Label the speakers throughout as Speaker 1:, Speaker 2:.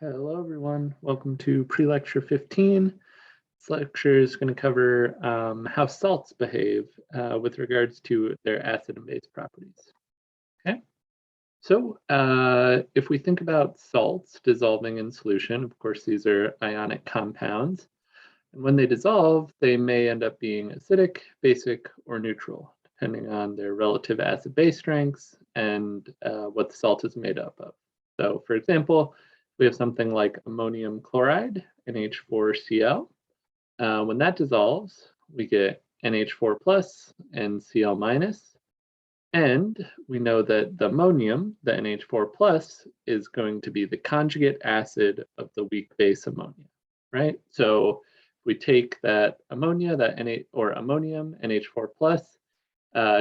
Speaker 1: Hello, everyone. Welcome to pre-lecture 15. This lecture is going to cover how salts behave with regards to their acid and base properties. Okay, so if we think about salts dissolving in solution, of course, these are ionic compounds. And when they dissolve, they may end up being acidic, basic, or neutral, depending on their relative acid-base strengths and what the salt is made up of. So, for example, we have something like ammonium chloride, NH4Cl. When that dissolves, we get NH4 plus and Cl minus. And we know that the ammonium, the NH4 plus, is going to be the conjugate acid of the weak base ammonia, right? So if we take that ammonia, that ammonium, NH4 plus,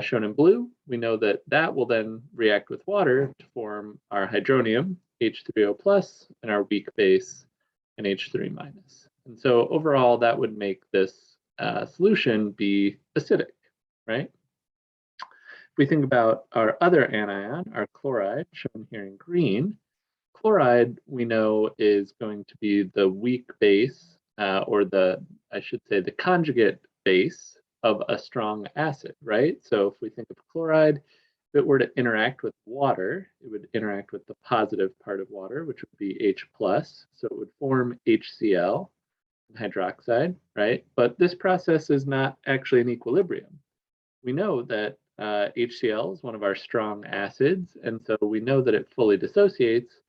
Speaker 1: shown in blue, we know that that will then react with water to form our hydronium, H3O plus, and our weak base, NH3 minus. And so overall, that would make this solution be acidic, right? If we think about our other anion, our chloride, shown here in green, chloride we know is going to be the weak base, or I should say the conjugate base of a strong acid, right? So if we think of chloride, if it were to interact with water, it would interact with the positive part of water, which would be H plus. So it would form HCl, hydroxide, right? But this process is not actually in equilibrium. We know that HCl is one of our strong acids, and so we know that it fully dissociates,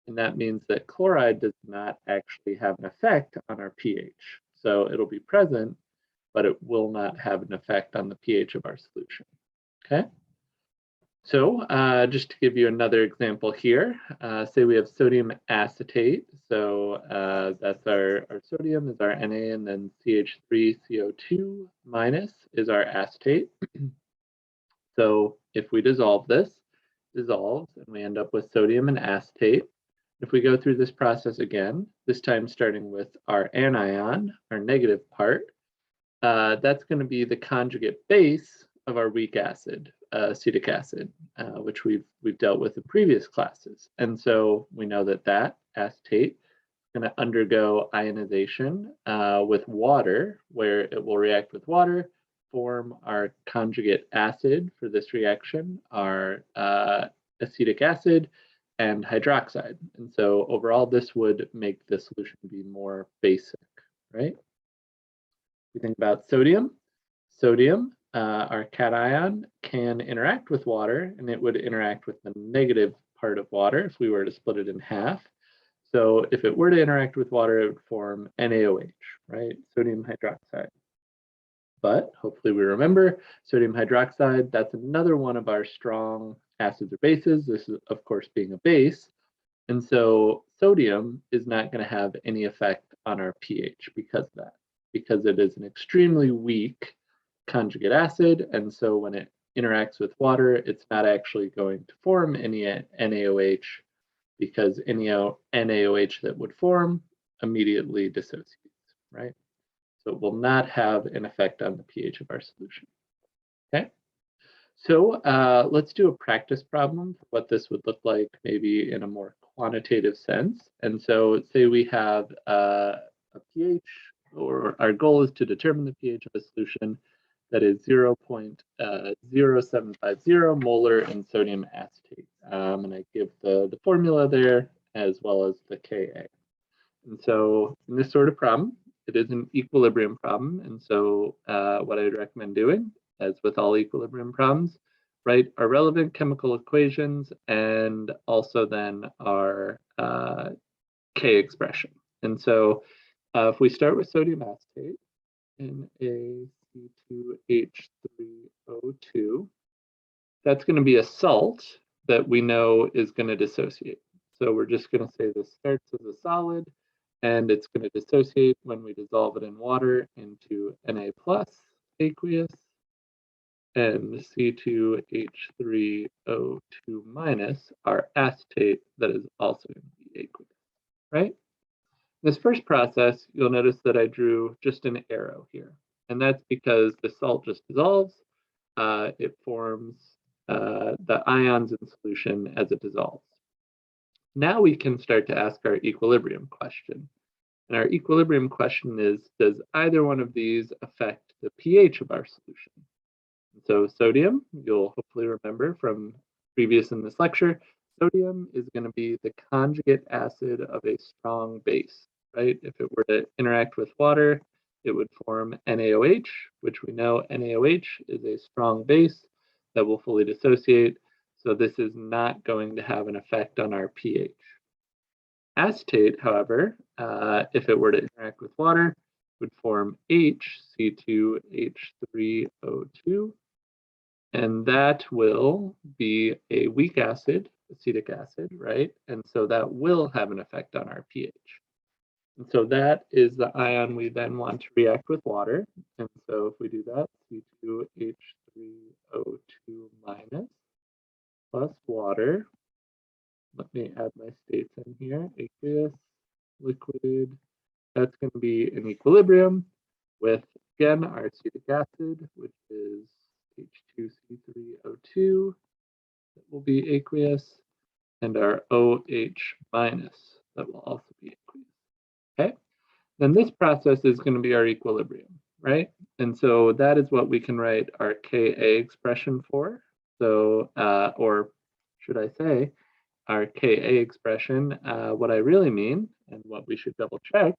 Speaker 1: and that means that chloride does not actually have an effect on our pH. So it'll be present, but it will not have an effect on the pH of our solution, okay? So just to give you another example here, say we have sodium acetate. So that's our sodium is our Na, and then CH3CO2 minus is our acetate. So if we dissolve this, dissolves, and we end up with sodium and acetate. If we go through this process again, this time starting with our anion, our negative part, that's going to be the conjugate base of our weak acid, acetic acid, which we've dealt with in previous classes. And so we know that that acetate is going to undergo ionization with water, where it will react with water, form our conjugate acid for this reaction, our acetic acid, and hydroxide. And so overall, this would make the solution be more basic, right? We think about sodium. Sodium, our cation, can interact with water, and it would interact with the negative part of water if we were to split it in half. So if it were to interact with water, it would form NaOH, right? Sodium hydroxide. But hopefully we remember sodium hydroxide, that's another one of our strong acids or bases. This is, of course, being a base. And so sodium is not going to have any effect on our pH because of that, because it is an extremely weak conjugate acid. And so when it interacts with water, it's not actually going to form any NaOH, because any NaOH that would form immediately dissociates, right? So it will not have an effect on the pH of our solution, okay? So let's do a practice problem for what this would look like maybe in a more quantitative sense. And so say we have a pH, or our goal is to determine the pH of a solution that is 0.0750 molar in sodium acetate. And I give the formula there as well as the Ka. And so in this sort of problem, it is an equilibrium problem. And so what I'd recommend doing, as with all equilibrium problems, write our relevant chemical equations and also then our K expression. And so if we start with sodium acetate, NaC2H3O2, that's going to be a salt that we know is going to dissociate. So we're just going to say this starts as a solid, and it's going to dissociate when we dissolve it in water into Na plus aqueous and C2H3O2 minus, our acetate that is also going to be aqueous, right? This first process, you'll notice that I drew just an arrow here, and that's because the salt just dissolves. It forms the ions in solution as it dissolves. Now we can start to ask our equilibrium question. And our equilibrium question is, does either one of these affect the pH of our solution? So sodium, you'll hopefully remember from previous in this lecture, sodium is going to be the conjugate acid of a strong base, right? If it were to interact with water, it would form NaOH, which we know NaOH is a strong base that will fully dissociate. So this is not going to have an effect on our pH. Acetate, however, if it were to interact with water, would form HC2H3O2, and that will be a weak acid, acetic acid, right? And so that will have an effect on our pH. And so that is the ion we then want to react with water. And so if we do that, C2H3O2 minus plus water. Let me add my states in here. Aqueous, liquid. That's going to be in equilibrium with, again, our acetic acid, which is H2C3O2. That will be aqueous, and our OH minus, that will also be aqueous. Okay, then this process is going to be our equilibrium, right? And so that is what we can write our Ka expression for. So, or should I say, our Ka expression, what I really mean, and what we should double check,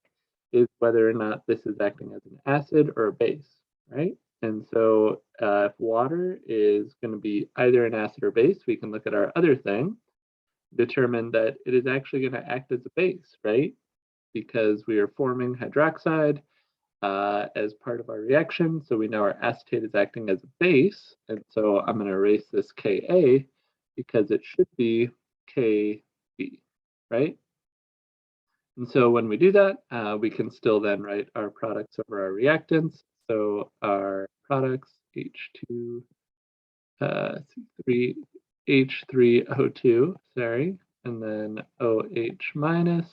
Speaker 1: is whether or not this is acting as an acid or a base, right? And so if water is going to be either an acid or base, we can look at our other thing, determine that it is actually going to act as a base, right? Because we are forming hydroxide as part of our reaction. So we know our acetate is acting as a base. And so I'm going to erase this Ka because it should be Kb, right? And so when we do that, we can still then write our products over our reactants. So our products, H2, H3O2, sorry, and then OH minus.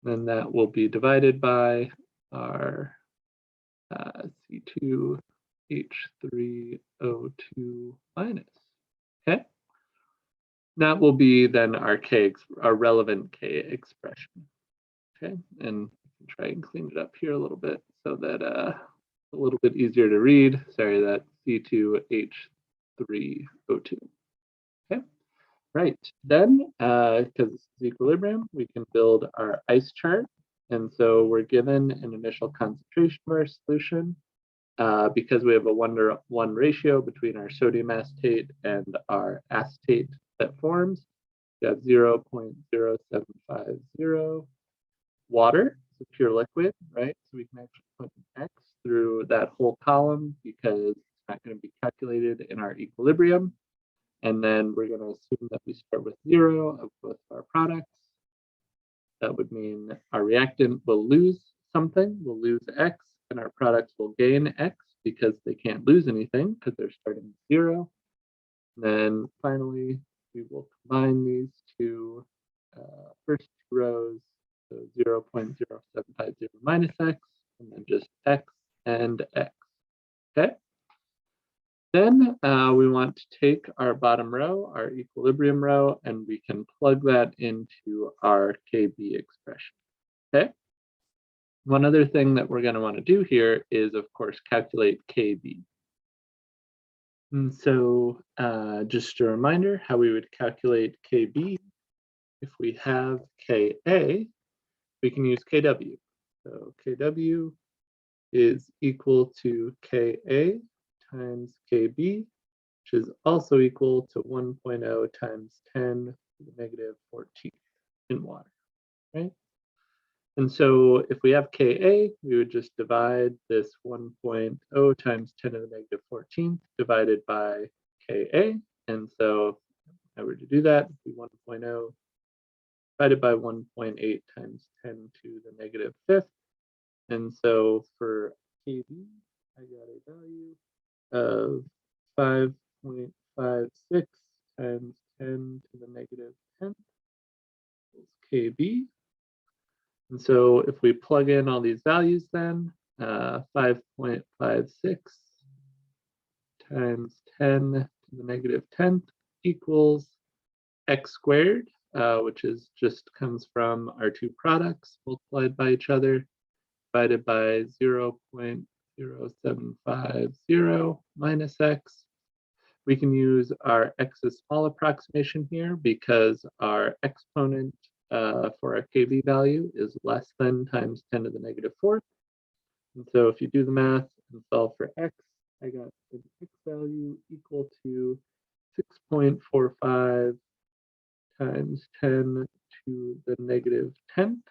Speaker 1: Then that will be divided by our C2H3O2 minus. Okay. That will be then our our relevant K expression. Okay, and try and clean it up here a little bit so that a little bit easier to read. Sorry, that C2H3O2. Okay, right. Then, because it's equilibrium, we can build our ice chart. And so we're given an initial concentration of our solution. Because we have a 1-to-1 ratio between our sodium acetate and our acetate that forms, we have 0.0750. Water, it's a pure liquid, right? So we can actually put an X through that whole column because it's not going to be calculated in our equilibrium. And then we're going to assume that we start with 0 of both of our products. That would mean our reactant will lose something, will lose X, and our products will gain X because they can't lose anything because they're starting with 0. And then finally, we will combine these two first two rows, so 0.0750 minus X, and then just X and X. Okay. Then we want to take our bottom row, our equilibrium row, and we can plug that into our Kb expression. Okay. One other thing that we're going to want to do here is, of course, calculate Kb. And so just a reminder how we would calculate Kb. If we have Ka, we can use Kw. So Kw is equal to Ka times Kb, which is also equal to 1.0 times 10 to the negative 14 in water, right? And so if we have Ka, we would just divide this 1.0 times 10 to the negative 14th divided by Ka. And so if I were to do that, it'd be 1.0 divided by 1.8 times 10 to the negative 5th. And so for Kb, I got a value of 5.56 times 10 to the negative 10th Kb. And so if we plug in all these values then, 5.56 times 10 to the negative 10th equals x squared. which is just comes from our two products multiplied by each other, divided by 0.0750 minus x. We can use our x is small approximation here because our exponent for our kV value is less than times 10 to the negative fourth. And so if you do the math and solve for x, I got an x value equal to 6.45 times 10 to the negative 10th.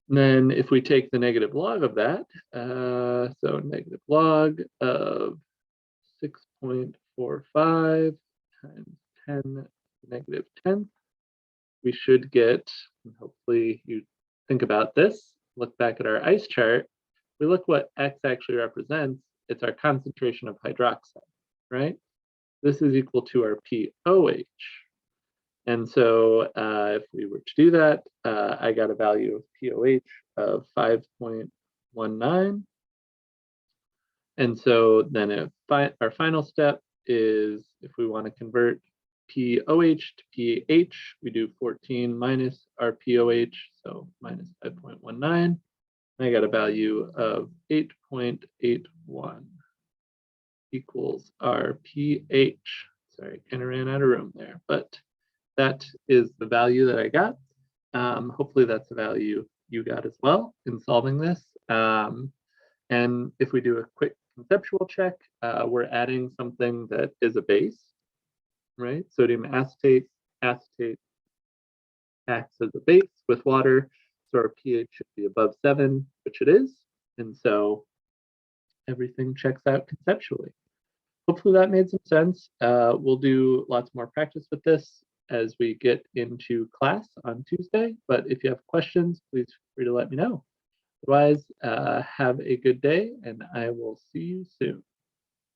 Speaker 1: And then if we take the negative log of that, so negative log of 6.45 times 10 to the negative 10th, we should get, and hopefully you think about this, look back at our ice chart, we look what x actually represents, it's our concentration of hydroxide, right? This is equal to our POH. And so if we were to do that, I got a value of POH of 5.19. And so then our final step is if we want to convert POH to pH, we do 14 minus our POH, so minus 5.19. I got a value of 8.81 equals our pH. Sorry, kind of ran out of room there, but that is the value that I got. Hopefully that's the value you got as well in solving this. And if we do a quick conceptual check, we're adding something that is a base, right? Sodium acetate acts as a base with water, so our pH should be above 7, which it is. And so everything checks out conceptually. Hopefully that made some sense. We'll do lots more practice with this as we get into class on Tuesday. But if you have questions, please feel free to let me know. Otherwise, have a good day, and I will see you soon.